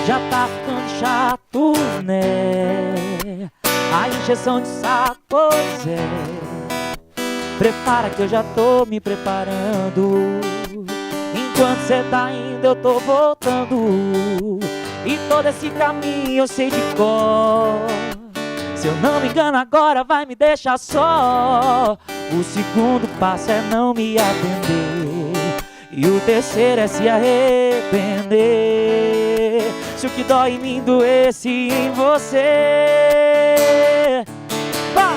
Já tá ficando chato, né? A injeção de saco, pois é. Prepara que eu já tô me preparando. Enquanto cê tá indo eu tô voltando. E todo esse caminho eu sei de cor. Se eu não me engano agora vai me deixar só. O segundo passo é não me atender. E o terceiro é se arrepender. Se o que dói em mim doesse em você, vá,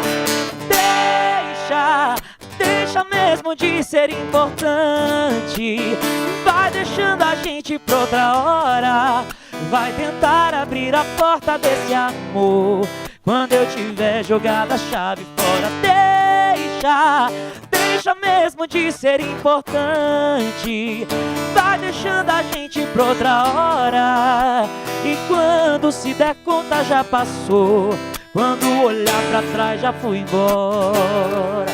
deixa mesmo de ser importante. Vai deixando a gente pra outra hora. Vai tentar abrir a porta desse amor quando eu tiver jogado a chave fora. Deixa mesmo de ser importante. Vai deixando a gente pra outra hora. E quando se der conta já passou. Quando olhar pra trás já fui embora.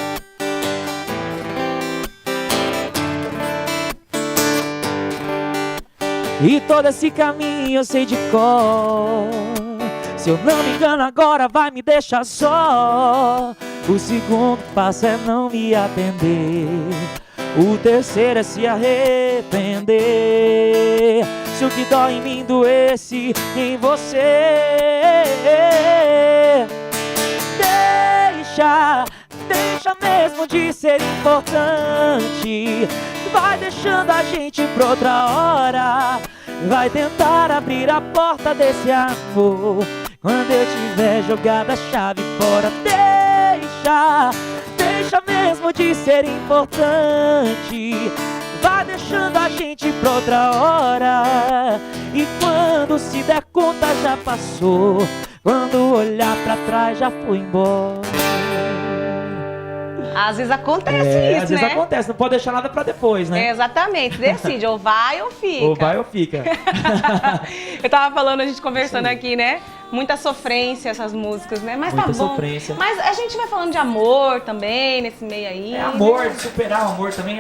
E todo esse caminho eu sei de cor. Se eu não me engano agora vai me deixar só. O segundo passo é não me atender. O terceiro é se arrepender. Se o que dói em mim doesse em você, deixa mesmo de ser importante. Vai deixando a gente pra outra hora. Vai tentar abrir a porta desse amor quando eu tiver jogado a chave fora. Deixa mesmo de ser importante. Vai deixando a gente pra outra hora. E quando se der conta já passou. Quando olhar pra trás já fui embora. Às vezes acontece isso, às vezes né? acontece, não pode deixar nada pra depois, né? Exatamente, decide, ou vai ou fica. Ou vai ou fica. Eu tava falando, a gente conversando aqui, né? Muita sofrência essas músicas, né? Mas muita tá bom. Sofrência. Mas a gente vai falando de amor também, nesse meio aí. É amor, de superar o amor também.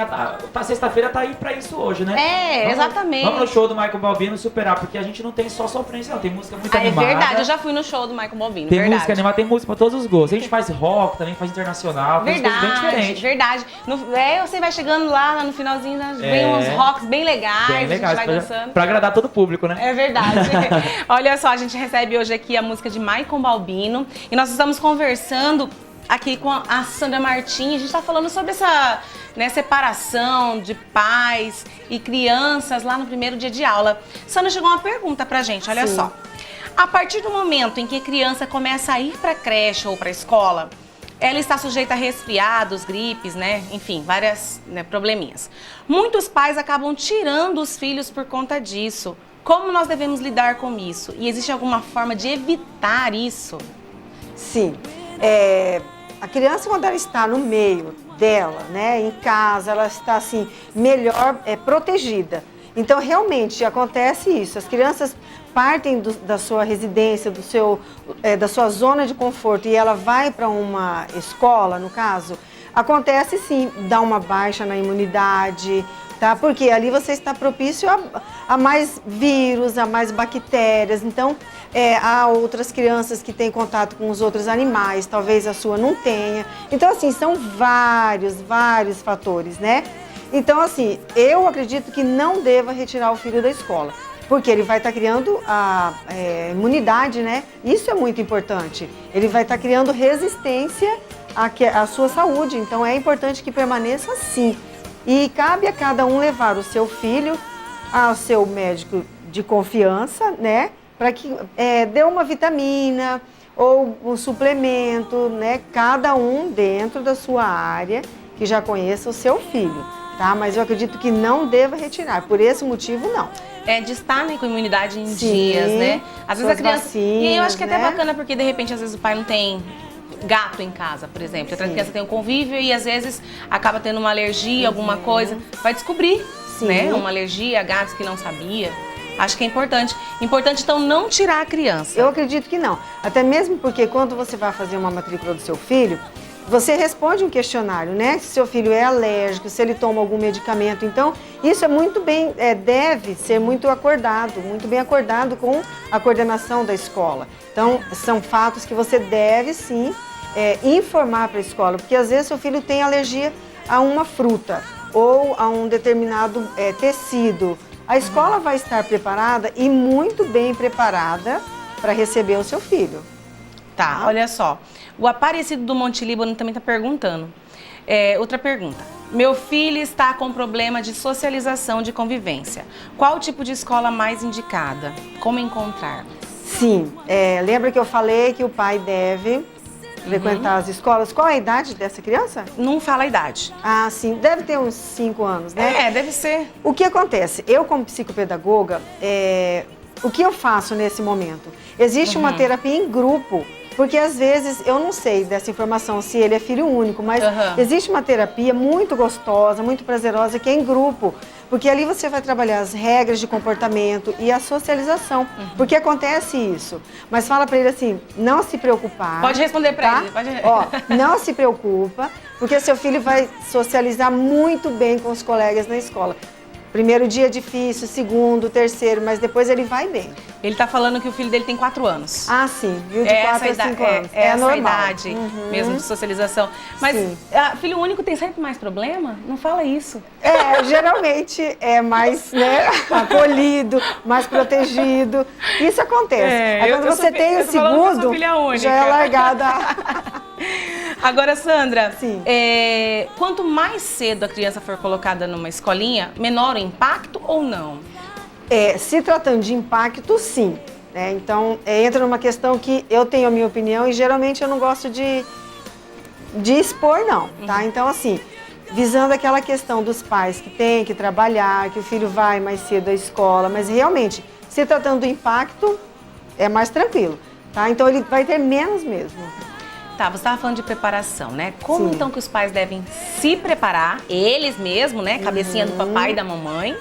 Tá sexta-feira tá aí pra isso hoje, né? Exatamente. Vamos no show do Michael Balbino superar, porque a gente não tem só sofrência, não. Tem música muito animada. É verdade, eu já fui no show do Michael Balbino, tem verdade. música animada, tem música pra todos os gostos. A gente faz rock, também faz internacional, faz coisas bem diferentes. Verdade. Você vai chegando lá no finalzinho, vem uns rocks bem legais, bem legais, a gente vai dançando. Pra agradar todo o público, né? É verdade. Olha só, a gente recebe hoje aqui a música de Michael Balbino e nós estamos conversando aqui com a Sandra Martins. A gente está falando sobre essa separação de pais e crianças lá no primeiro dia de aula. Sandra, chegou uma pergunta pra gente, olha só. A partir do momento em que a criança começa a ir pra creche ou pra escola, ela está sujeita a resfriados, gripes, né? Enfim, várias probleminhas. Muitos pais acabam tirando os filhos por conta disso. Como nós devemos lidar com isso? E existe alguma forma de evitar isso? Sim. A criança, quando ela está no meio dela, né, em casa, ela está assim, melhor protegida. Então, realmente, acontece isso. As crianças partem da sua residência, da sua zona de conforto e ela vai para uma escola, no caso, acontece sim, dá uma baixa na imunidade, tá? Porque ali você está propício a mais vírus, a mais bactérias. Então, há outras crianças que têm contato com os outros animais, talvez a sua não tenha. Então, assim, são vários fatores, né? Então, assim, eu acredito que não deva retirar o filho da escola, porque ele vai estar criando a imunidade, né? Isso é muito importante. Ele vai estar criando resistência à sua saúde, então é importante que permaneça assim. E cabe a cada um levar o seu filho ao seu médico de confiança, né? Para que dê uma vitamina ou um suplemento, né? Cada um dentro da sua área que já conheça o seu filho, tá? Mas eu acredito que não deva retirar, por esse motivo não. De estar com imunidade em dias, né? Às vezes a criança... Vacinas, e eu acho que é até né? bacana porque de repente às vezes o pai não tem gato em casa, por exemplo. A criança tem um convívio e às vezes acaba tendo uma alergia, alguma coisa. Vai descobrir, né? Uma alergia a gatos que não sabia. Acho que é importante. Importante, então, não tirar a criança. Eu acredito que não. Até mesmo porque quando você vai fazer uma matrícula do seu filho, você responde um questionário, né? Se seu filho é alérgico, se ele toma algum medicamento. Então, isso é muito bem, deve ser muito bem acordado com a coordenação da escola. Então, são fatos que você deve, sim, informar para a escola, porque às vezes seu filho tem alergia a uma fruta ou a um determinado tecido. A escola vai estar preparada e muito bem preparada para receber o seu filho. Tá, olha só. O Aparecido do Monte Líbano também está perguntando. Outra pergunta. Meu filho está com problema de socialização, de convivência. Qual tipo de escola mais indicada? Como encontrar? Sim, lembra que eu falei que o pai deve frequentar as escolas? Qual é a idade dessa criança? Não fala a idade. Ah, sim, deve ter uns 5 anos, né? Deve ser. O que acontece? Eu, como psicopedagoga, o que eu faço nesse momento? Existe uma terapia em grupo, porque às vezes, eu não sei dessa informação se ele é filho único, mas existe uma terapia muito gostosa, muito prazerosa, que é em grupo. Porque ali você vai trabalhar as regras de comportamento e a socialização. Porque acontece isso. Mas fala pra ele assim, não se preocupar. Pode responder pra ele. Pode... Ó, não se preocupa, porque seu filho vai socializar muito bem com os colegas na escola. Primeiro dia é difícil, segundo, terceiro, mas depois ele vai bem. Ele tá falando que o filho dele tem 4 anos. Ah, sim, viu? De 4 a 5 anos. É essa normal. Idade mesmo de socialização. Mas filho único tem sempre mais problema? Não fala isso. Geralmente é mais acolhido, mais protegido. Isso acontece. Aí quando você tem o segundo, já é largada. Agora, Sandra, sim. Quanto mais cedo a criança for colocada numa escolinha, menor o impacto ou não? Se tratando de impacto, sim. Então, entra numa questão que eu tenho a minha opinião e geralmente eu não gosto de expor, não. Tá? Então, assim, visando aquela questão dos pais que têm que trabalhar, que o filho vai mais cedo à escola, mas realmente, se tratando do impacto, é mais tranquilo. Tá? Então, ele vai ter menos mesmo. Tá, você estava falando de preparação, né? Como então que os pais devem se preparar, eles mesmos, né? Cabecinha do papai e da mamãe.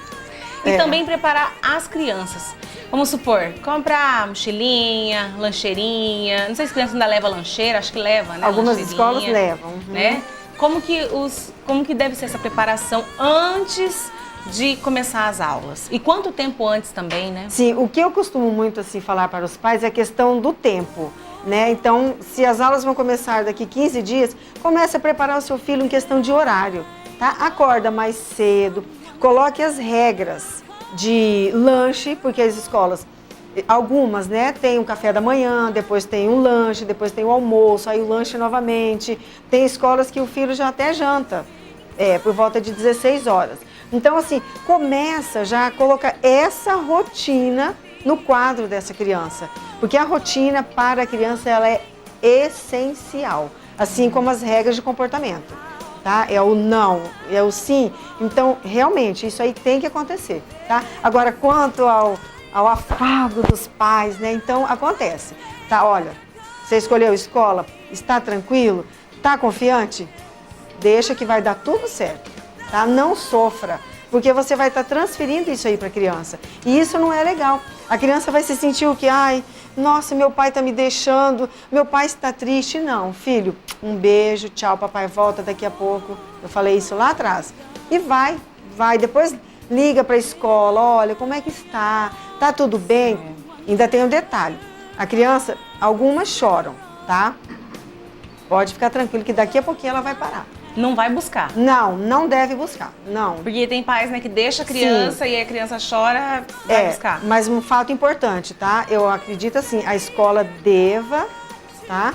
E também preparar as crianças. Vamos supor, comprar mochilinha, lancheirinha. Não sei se criança ainda leva lancheira, acho que leva, né? Algumas escolas levam. Né? Como que deve ser essa preparação antes de começar as aulas? E quanto tempo antes também, né? Sim, o que eu costumo muito assim falar para os pais é a questão do tempo. Então, se as aulas vão começar daqui 15 dias, comece a preparar o seu filho em questão de horário, tá? Acorda mais cedo, coloque as regras de lanche, porque as escolas, algumas, tem um café da manhã, depois tem um lanche, depois tem o almoço, aí o lanche novamente. Tem escolas que o filho já até janta, por volta de 16 horas. Então, assim, começa já a colocar essa rotina no quadro dessa criança. Porque a rotina para a criança ela é essencial, assim como as regras de comportamento, tá? É o não, é o sim. Então, realmente, isso aí tem que acontecer, tá? Agora, quanto ao afago dos pais, Então, acontece, tá? Olha, você escolheu escola, está tranquilo, está confiante? Deixa que vai dar tudo certo, tá? Não sofra, porque você vai estar transferindo isso aí para a criança. E isso não é legal. A criança vai se sentir o que? Ai, nossa, meu pai está me deixando, meu pai está triste. Não, filho, um beijo, tchau, papai volta daqui a pouco. Eu falei isso lá atrás. E vai. Depois liga para a escola, olha, como é que está? Tá tudo bem? Ainda tem um detalhe. A criança, algumas choram, tá? Pode ficar tranquilo que daqui a pouquinho ela vai parar. Não vai buscar. Não deve buscar, não. Porque tem pais, que deixa a criança e a criança chora, vai buscar. Mas um fato importante, tá? Eu acredito assim, a escola deva, tá?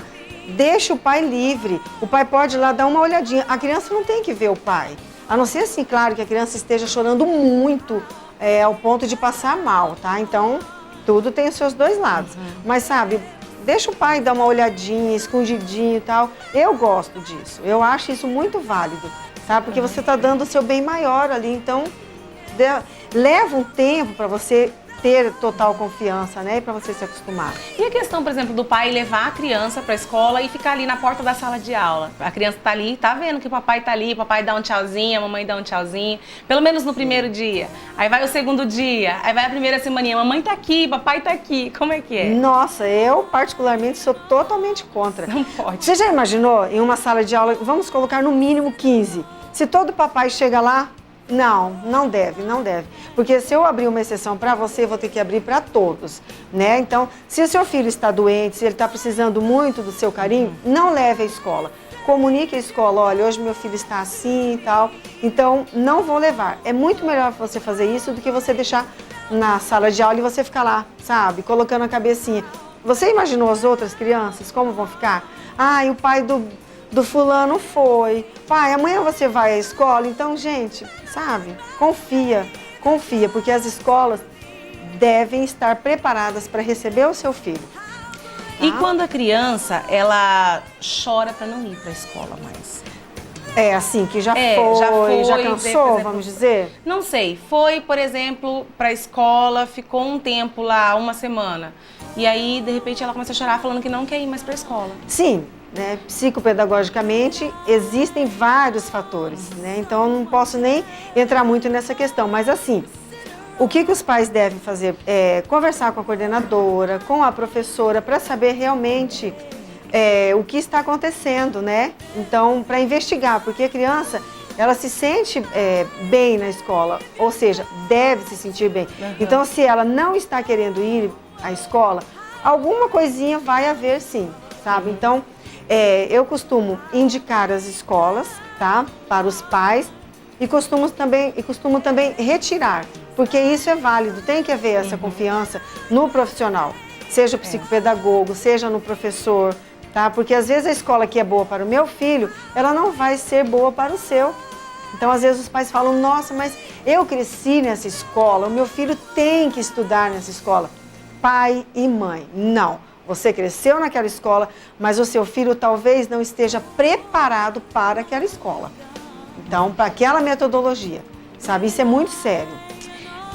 Deixa o pai livre. O pai pode ir lá dar uma olhadinha. A criança não tem que ver o pai. A não ser assim, claro, que a criança esteja chorando muito, ao ponto de passar mal, tá? Então, tudo tem os seus dois lados. Mas, sabe, deixa o pai dar uma olhadinha, escondidinho e tal. Eu gosto disso. Eu acho isso muito válido, tá? Porque você está dando o seu bem maior ali. Então, leva um tempo para você ter total confiança, né? E para você se acostumar. E a questão, por exemplo, do pai levar a criança para a escola e ficar ali na porta da sala de aula? A criança tá ali, tá vendo que o papai tá ali, o papai dá um tchauzinho, a mamãe dá um tchauzinho, pelo menos no primeiro dia. Aí vai o segundo dia, aí vai a primeira semaninha, mamãe tá aqui, papai tá aqui. Como é que é? Nossa, eu particularmente sou totalmente contra. Não pode. Você já imaginou em uma sala de aula, vamos colocar no mínimo 15? Se todo papai chega lá, não deve. Porque se eu abrir uma exceção para você, eu vou ter que abrir para todos, né? Então, se o seu filho está doente, se ele está precisando muito do seu carinho, não leve à escola. Comunique à escola, olha, hoje meu filho está assim e tal, então não vou levar. É muito melhor você fazer isso do que você deixar na sala de aula e você ficar lá, sabe, colocando a cabecinha. Você imaginou as outras crianças, como vão ficar? Ah, e o pai do fulano foi. Pai, amanhã você vai à escola? Então, gente, sabe, confia, porque as escolas devem estar preparadas para receber o seu filho. E quando a criança, ela chora para não ir para a escola mais? É assim, que já cansou, vamos dizer? Não sei, foi, por exemplo, para a escola, ficou um tempo lá, uma semana. E aí, de repente, ela começa a chorar falando que não quer ir mais para a escola. Sim, né? Psicopedagogicamente existem vários fatores, né? Então eu não posso nem entrar muito nessa questão, mas assim, o que os pais devem fazer é conversar com a coordenadora, com a professora, para saber realmente o que está acontecendo, né? Então, para investigar, porque a criança, ela se sente bem na escola, ou seja, deve se sentir bem. Uhum. Então, se ela não está querendo ir à escola, alguma coisinha vai haver sim, sabe? Uhum. Então, eu costumo indicar as escolas, tá? Para os pais e costumo também retirar, porque isso é válido, tem que haver essa confiança no profissional, seja o psicopedagogo, seja no professor, tá? Porque às vezes a escola que é boa para o meu filho, ela não vai ser boa para o seu. Então, às vezes os pais falam, nossa, mas eu cresci nessa escola, o meu filho tem que estudar nessa escola. Pai e mãe, não. Você cresceu naquela escola, mas o seu filho talvez não esteja preparado para aquela escola. Então, para aquela metodologia, sabe? Isso é muito sério.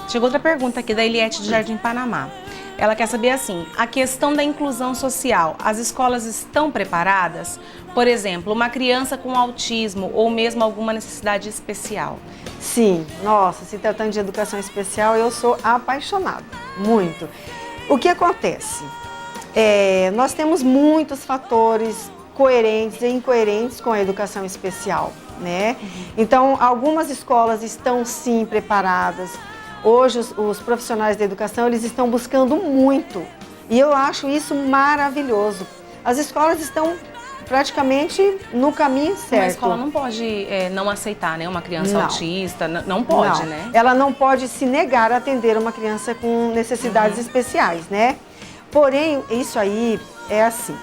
Chegou outra pergunta aqui da Eliette de Jardim Panamá. Ela quer saber assim, a questão da inclusão social, as escolas estão preparadas? Por exemplo, uma criança com autismo ou mesmo alguma necessidade especial? Sim, nossa, se tratando de educação especial, eu sou apaixonada, muito. O que acontece? Nós temos muitos fatores coerentes e incoerentes com a educação especial, né? Então, algumas escolas estão sim preparadas. Hoje, os profissionais da educação, eles estão buscando muito. E eu acho isso maravilhoso. As escolas estão praticamente no caminho certo. Uma escola não pode não aceitar, né? Uma criança autista, não pode, né? Ela não pode se negar a atender uma criança com necessidades especiais, né? Porém, isso aí é assim.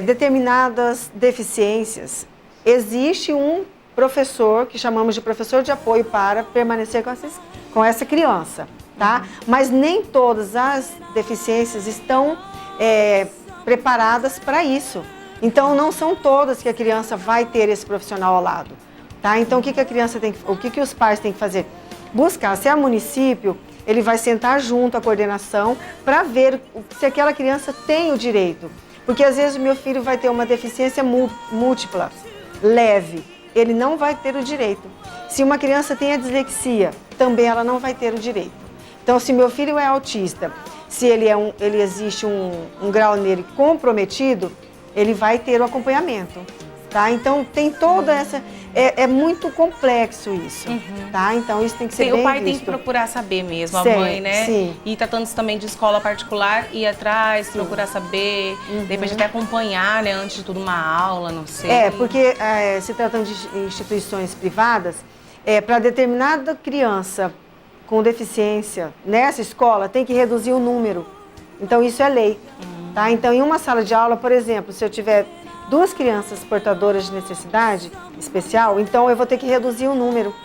Determinadas deficiências, existe um professor, que chamamos de professor de apoio para permanecer com essa criança, tá? Mas nem todas as deficiências estão preparadas para isso. Então, não são todas que a criança vai ter esse profissional ao lado, tá? Então, o que os pais têm que fazer? Buscar, se é município, ele vai sentar junto à coordenação para ver se aquela criança tem o direito. Porque às vezes o meu filho vai ter uma deficiência múltipla, leve, ele não vai ter o direito. Se uma criança tem a dislexia, também ela não vai ter o direito. Então, se meu filho é autista, se ele existe um grau nele comprometido, ele vai ter o acompanhamento, tá? Então, tem toda essa... É muito complexo isso, tá? Então, isso tem que ser bem visto. O pai tem que procurar saber mesmo, a mãe, né? Sim. E tratando-se também de escola particular, ir atrás, procurar saber, de repente até acompanhar, né? Antes de tudo, uma aula, não sei. Porque se tratando de instituições privadas, para determinada criança com deficiência nessa escola, tem que reduzir o número. Então, isso é lei, tá? Então, em uma sala de aula, por exemplo, se eu tiver 2 crianças portadoras de necessidade especial, então eu vou ter que reduzir o número.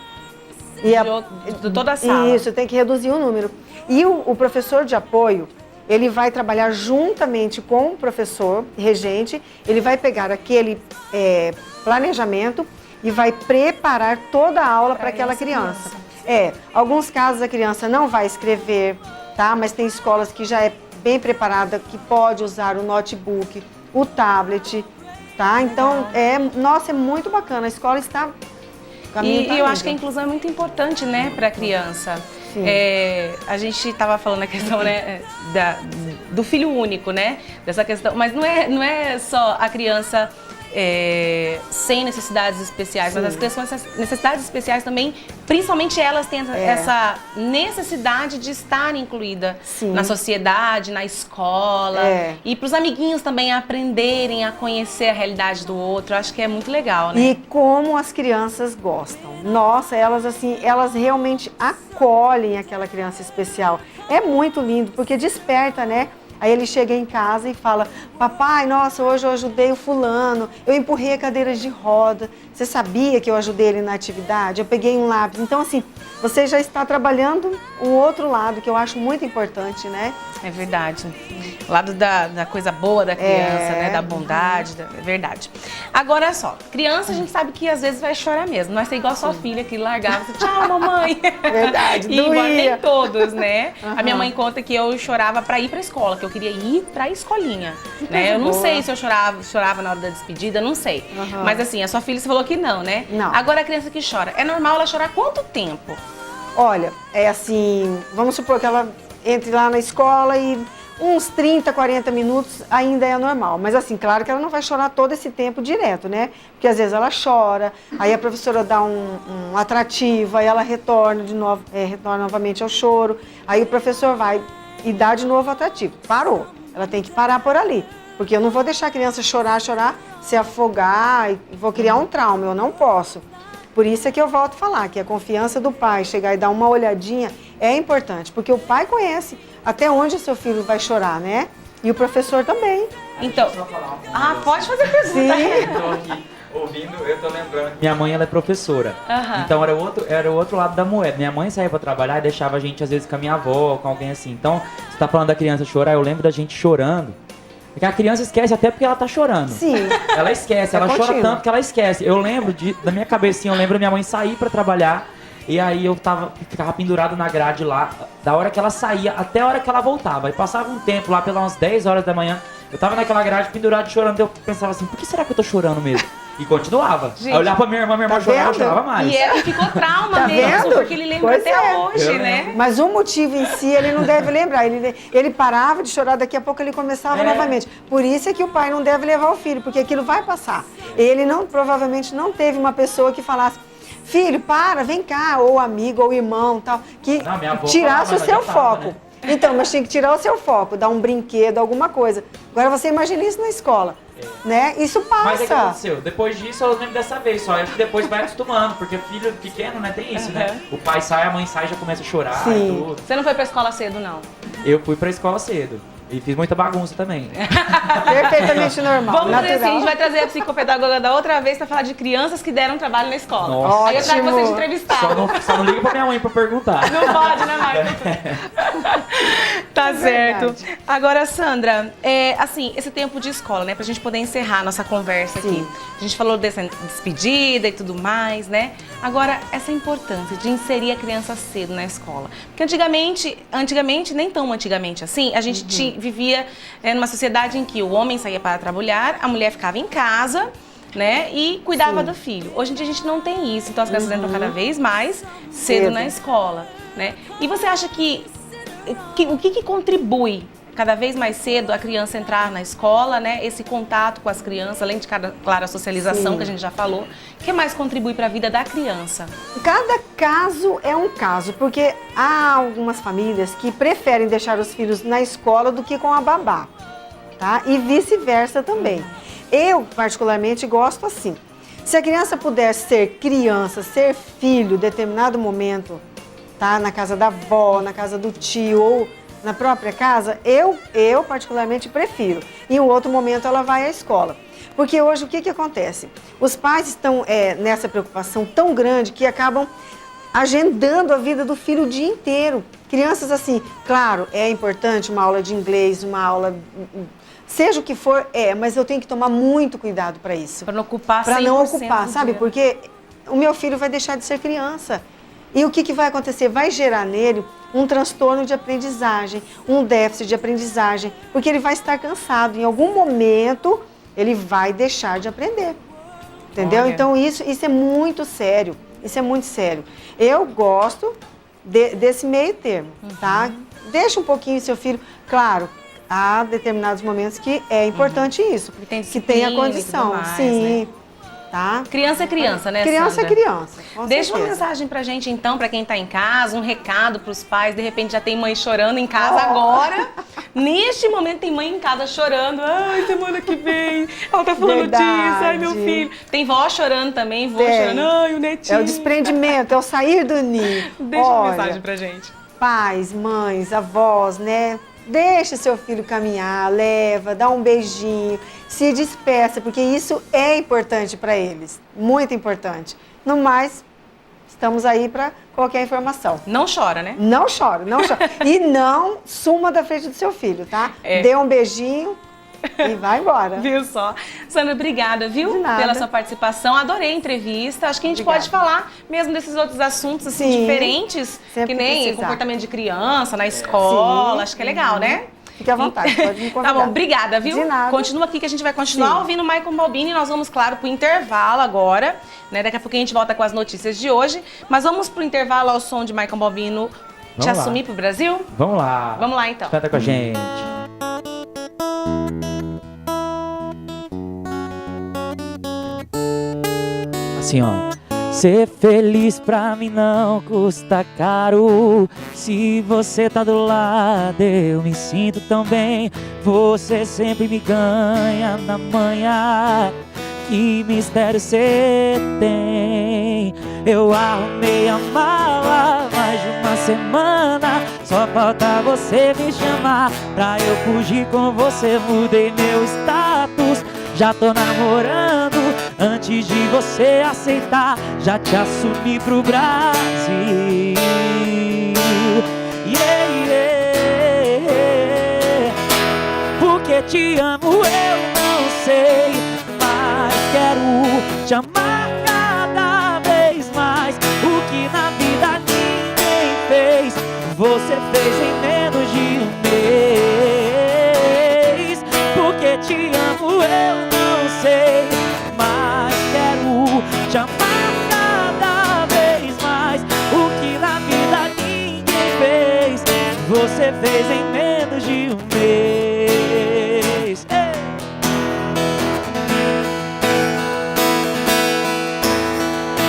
De toda a sala. Isso, tem que reduzir o número. E o professor de apoio, ele vai trabalhar juntamente com o professor regente, ele vai pegar aquele planejamento e vai preparar toda a aula para aquela criança. Alguns casos a criança não vai escrever, tá? Mas tem escolas que já é bem preparada, que pode usar o notebook, o tablet, tá? Então, nossa, é muito bacana. A escola está... E eu acho que a inclusão é muito importante, né, para a criança. A gente estava falando a questão, né, do filho único, né, dessa questão, mas não é só a criança sem necessidades especiais, mas as crianças com necessidades especiais também, principalmente elas têm essa necessidade de estar incluída na sociedade, na escola, e para os amiguinhos também aprenderem a conhecer a realidade do outro. Eu acho que é muito legal, né? E como as crianças gostam. Nossa, elas assim, elas realmente acolhem aquela criança especial. É muito lindo, porque desperta, né? Aí ele chega em casa e fala, papai, nossa, hoje eu ajudei o fulano, eu empurrei a cadeira de roda, você sabia que eu ajudei ele na atividade? Eu peguei um lápis. Então, assim, você já está trabalhando o outro lado, que eu acho muito importante, né? É verdade. O lado da coisa boa da criança, né? Da bondade, é verdade. Agora só, criança a gente sabe que às vezes vai chorar mesmo. Não é ser igual a sua filha que largava, assim, tchau, mamãe. Verdade, e embora nem todos, né? A minha mãe conta que eu chorava pra ir pra escola, que eu queria ir pra escolinha. Né? Eu não sei se eu chorava na hora da despedida, não sei. Mas assim, a sua filha, você falou que não, né? Não. Agora a criança que chora, é normal ela chorar quanto tempo? Olha, é assim, vamos supor que ela entre lá na escola e uns 30, 40 minutos ainda é normal. Mas assim, claro que ela não vai chorar todo esse tempo direto, né? Porque às vezes ela chora, aí a professora dá um atrativo, aí ela retorna de novo, retorna novamente ao choro, aí o professor vai e dá de novo o atrativo. Parou, ela tem que parar por ali. Porque eu não vou deixar a criança chorar, se afogar e vou criar um trauma, eu não posso. Por isso é que eu volto a falar, que a confiança do pai, chegar e dar uma olhadinha, é importante. Porque o pai conhece até onde o seu filho vai chorar, né? E o professor também. Então, pode fazer pergunta. Sim. Eu tô aqui ouvindo, eu tô lembrando. Minha mãe, ela é professora. Então era o outro lado da moeda. Minha mãe saía pra trabalhar e deixava a gente, às vezes, com a minha avó, com alguém assim. Então, você tá falando da criança chorar, eu lembro da gente chorando. Porque a criança esquece até porque ela tá chorando. Sim. Ela esquece, ela chora tanto que ela esquece. Eu lembro, da minha cabecinha, eu lembro minha mãe sair pra trabalhar. E aí eu ficava pendurado na grade lá, da hora que ela saía até a hora que ela voltava. E passava um tempo lá, pelas umas 10 horas da manhã, eu tava naquela grade pendurado chorando. Eu pensava assim, por que será que eu tô chorando mesmo? E continuava. Gente, aí eu olhava pra minha irmã chorava, eu chorava mais. E ficou trauma mesmo, porque ele lembra até hoje, né? Mas o motivo em si, ele não deve lembrar. Ele parava de chorar, daqui a pouco ele começava novamente. Por isso é que o pai não deve levar o filho, porque aquilo vai passar. Ele provavelmente não teve uma pessoa que falasse, filho, vem cá, ou amigo, ou irmão, tal, que tirasse o seu foco. Né? Então, mas tinha que tirar o seu foco, dar um brinquedo, alguma coisa. Agora você imagina isso na escola, né? Isso passa. Mas o que aconteceu? Depois disso, eu lembro dessa vez só. Acho que depois vai acostumando, porque filho pequeno, né, tem isso, né? O pai sai, a mãe sai, já começa a chorar e tudo. Você não foi pra escola cedo, não? Eu fui pra escola cedo. E fiz muita bagunça também. Perfeitamente normal. Vamos fazer assim, a gente vai trazer a psicopedagoga da outra vez pra falar de crianças que deram trabalho na escola. Nossa. Aí eu trago vocês de entrevistado. Só não liga pra minha mãe pra perguntar. Não pode, né, Marcos? Tá certo. Agora, Sandra, assim, esse tempo de escola, né, pra gente poder encerrar nossa conversa aqui. A gente falou dessa despedida e tudo mais, né? Agora, essa importância de inserir a criança cedo na escola. Porque antigamente, nem tão antigamente assim, a gente vivia numa sociedade em que o homem saía para trabalhar, a mulher ficava em casa, né, e cuidava do filho. Hoje em dia a gente não tem isso, então as crianças entram cada vez mais cedo na escola, né? E você acha o que contribui cada vez mais cedo a criança entrar na escola, né? Esse contato com as crianças, além de, claro, a socialização que a gente já falou, o que mais contribui para a vida da criança? Cada caso é um caso, porque há algumas famílias que preferem deixar os filhos na escola do que com a babá, tá? E vice-versa também. Eu, particularmente, gosto assim. Se a criança puder ser criança, ser filho, em determinado momento, tá? Na casa da avó, na casa do tio ou na própria casa, eu particularmente prefiro. Em um outro momento ela vai à escola. Porque hoje o que acontece? Os pais estão nessa preocupação tão grande que acabam agendando a vida do filho o dia inteiro. Crianças assim, claro, é importante uma aula de inglês, uma aula, seja o que for, mas eu tenho que tomar muito cuidado para isso. Para não ocupar 100% Para não ocupar, sabe? dia. Porque o meu filho vai deixar de ser criança. E o que vai acontecer? Vai gerar nele um transtorno de aprendizagem, um déficit de aprendizagem, porque ele vai estar cansado. Em algum momento, ele vai deixar de aprender. Entendeu? Olha. Então, isso é muito sério. Isso é muito sério. Eu gosto desse meio termo, tá? Deixa um pouquinho seu filho. Claro, há determinados momentos que é importante isso. Que tenha condição. Mais, sim. né? Tá? Criança é criança, né, Criança Sandra? é criança. Com Deixa uma certeza. mensagem pra gente, então, pra quem tá em casa, um recado pros pais. De repente já tem mãe chorando em casa agora. Neste momento tem mãe em casa chorando. Ai, semana que vem, ela tá falando Verdade. disso. Ai, meu filho. Tem vó chorando também, vô Tem. chorando. Ai, o netinho. É o desprendimento, é o sair do ninho. Deixa uma Olha, mensagem pra gente. pais, mães, avós, né? Deixa seu filho caminhar, leva, dá um beijinho, se despeça, porque isso é importante para eles, muito importante. No mais, estamos aí para qualquer informação. Não chora, né? Não chora, não chora. E não suma da frente do seu filho, tá? É. Dê um beijinho e vai embora. Viu só? Sandra, obrigada, viu? De nada. Pela sua participação. Adorei a entrevista. Acho que a gente Obrigada. pode falar mesmo desses outros assuntos assim, Sim. diferentes, Sempre que nem precisar. comportamento de criança, na escola. Sim. Acho que é legal, né? Fique à vontade, pode me convidar. Tá bom, obrigada, viu? De nada. Continua aqui que a gente vai continuar Sim. ouvindo o Michael Balbini. Nós vamos, claro, pro intervalo agora, né? Daqui a pouco a gente volta com as notícias de hoje. Mas vamos pro intervalo ao som de Michael Balbino Te Vamos lá. Assumir pro Brasil? Vamos lá. Vamos lá, então. Canta com a gente. Assim, ó. Ser feliz pra mim não custa caro. Se você tá do lado, eu me sinto tão bem. Você sempre me ganha na manhã. Que mistério você tem? Eu arrumei a mala mais de uma semana. Só falta você me chamar pra eu fugir com você. Mudei meu status, já tô namorando. Antes de você aceitar, já te assumi pro Brasil. Yeah, yeah. Porque te amo eu não sei, mas quero te amar cada vez mais. O que na vida ninguém fez, você fez em menos de um mês. Porque te amo eu não sei, mas quero te amar cada vez mais. O que na vida ninguém fez, você fez em menos de um mês. Ei!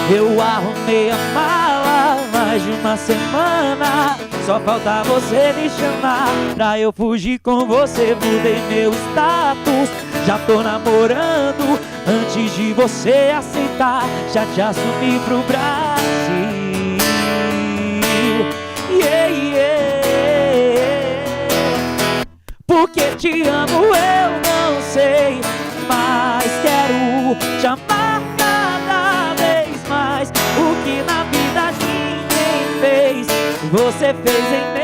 Eu arrumei a mala mais de uma semana. Só falta você me chamar pra eu fugir com você. Mudei meu status, já tô namorando. Antes de você aceitar, já te assumi pro Brasil. Yeah, yeah. Porque te amo eu não sei, mas quero te amar cada vez mais. O que na vida ninguém fez, você fez em